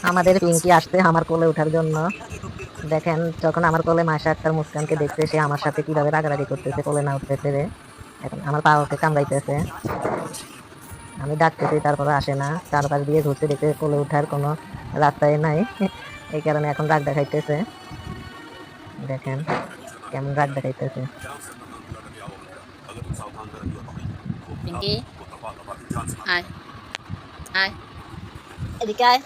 আমাদের পিঙ্কি আসছে আমার কোলে ওঠার জন্য। দেখেন যখন আমার কোলে মাসা আক্তার মুস্কানকে দেখছে, সে আমার সাথে কিভাবে রাগারাগি করতেছে কোলে না উঠতে পেরে। এখন আমার পা ওকে কামড়াইতেছে, আমি ডাকতেছি তারপরে আসে না, চারপাশ দিয়ে ঘুরতে দেখতে কোলে ওঠার কোনো রাস্তায় নাই। এই কারণে এখন রাগ দেখাইতেছে। দেখেন কেমন রাগ দেখাইতেছে। পিঙ্কি আয় আয় এদিকে আয়।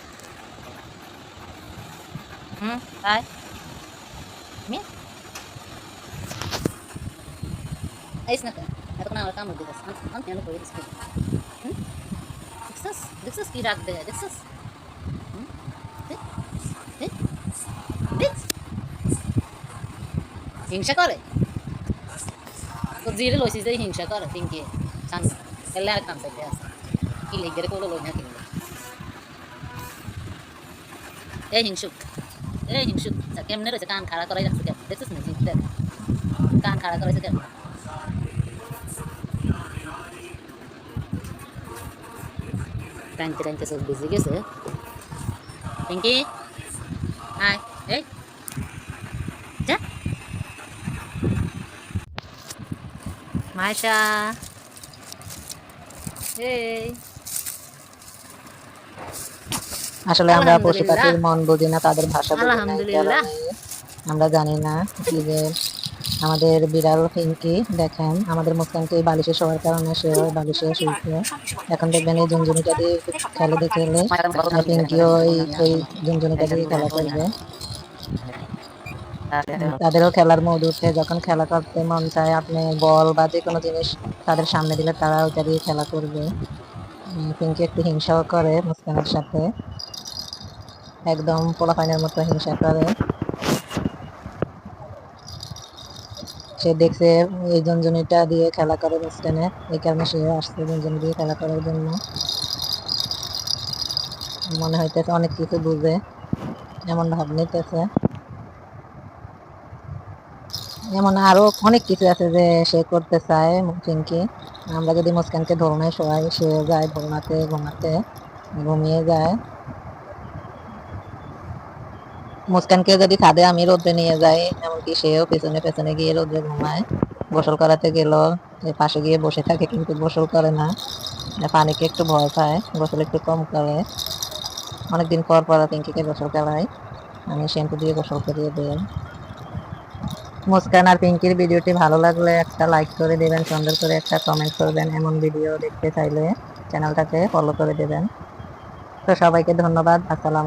আয় মি আইস না এতক্ষণ আমার কামড় দিতেছ আমি কেন করে দিচ্ছি দেখছিস দেখছিস কি রাগ দেয় দেখছিস হিংসা করে তো জিরে লইছিস যে হিংসা করে পিঙ্কি চান এলে আর কাম চাইতে আছে কি লেগে রে কোলো লই না কিনলে এই হিংসুক কেমনে রয়েছে কান খাড়া করাই রাখছে কেমন দেখছিস না জিপ দেখ কান খাড়া করাইছে কেমন টানতে টানতে সব বেজে গেছে পিঙ্কি আয় এই যা মাইশা এই আসলে আমরা পশু পাখির মন বুঝি না, তাদের ভাষা বুঝি না, এই আলহামদুলিল্লাহ কারণে আমরা জানি না কি যে আমাদের বিড়াল পিঙ্কি দেখেন আমাদের মুস্কানকে এই বালিশে শোয়ার কারণে সে বালিশে শুয়েছে। এখন দেখবেন এই ঝুনঝুনিটা দিয়ে খেলে দেখলে পিঙ্কিও এই ঝুনঝুনিটা দিয়ে খেলা করবে। তাদেরও খেলার মুড উঠে, যখন খেলা করতে মন চায় আপনি বল বা যে কোনো জিনিস তাদের সামনে দিলে তারা ওইটা দিয়ে খেলা করবে। পিঙ্কি একটু হিংসাও করে মুস্কানের সাথে, একদম পোলাপাইনের মতো হিংসা করে। সে দেখছে এই ঝুনঝুনিটা দিয়ে খেলা করে মুস্কানে, এই কারণে সে আসছে ঝুনঝুনি দিয়ে খেলা করার জন্য। মনে হইতেছে অনেক কিছু বুঝে, এমন ভাব নিতেছে। এমন আরো অনেক কিছু আছে যে সে করতে চায় পিঙ্কি। আমরা যদি মুস্কানকে দোলনায় শোয়াই, সে যায় দোলনাতে ঘুমাতে, ঘুমিয়ে যায়। মুস্কানকে যদি ছাদে আমি রোদ্রে নিয়ে যাই, এমনকি সেও পেছনে পেছনে গিয়ে রোদ্রে ঘুমায়। গোসল করাতে গেল পাশে গিয়ে বসে থাকে, কিন্তু গোসল করে না, পানিকে একটু ভয় পায়, গোসল একটু কম করে। অনেকদিন পর পর পিঙ্কিকে গোসল করাই, আমি শ্যাম্পু দিয়ে গোসল করিয়ে দিই। মুস্কান আর পিঙ্কির ভিডিওটি ভালো লাগলে একটা লাইক করে দেবেন, সুন্দর করে একটা কমেন্ট করবেন। এমন ভিডিও দেখতে চাইলে চ্যানেলটাকে ফলো করে দেবেন। তো সবাইকে ধন্যবাদ। আসসালাম।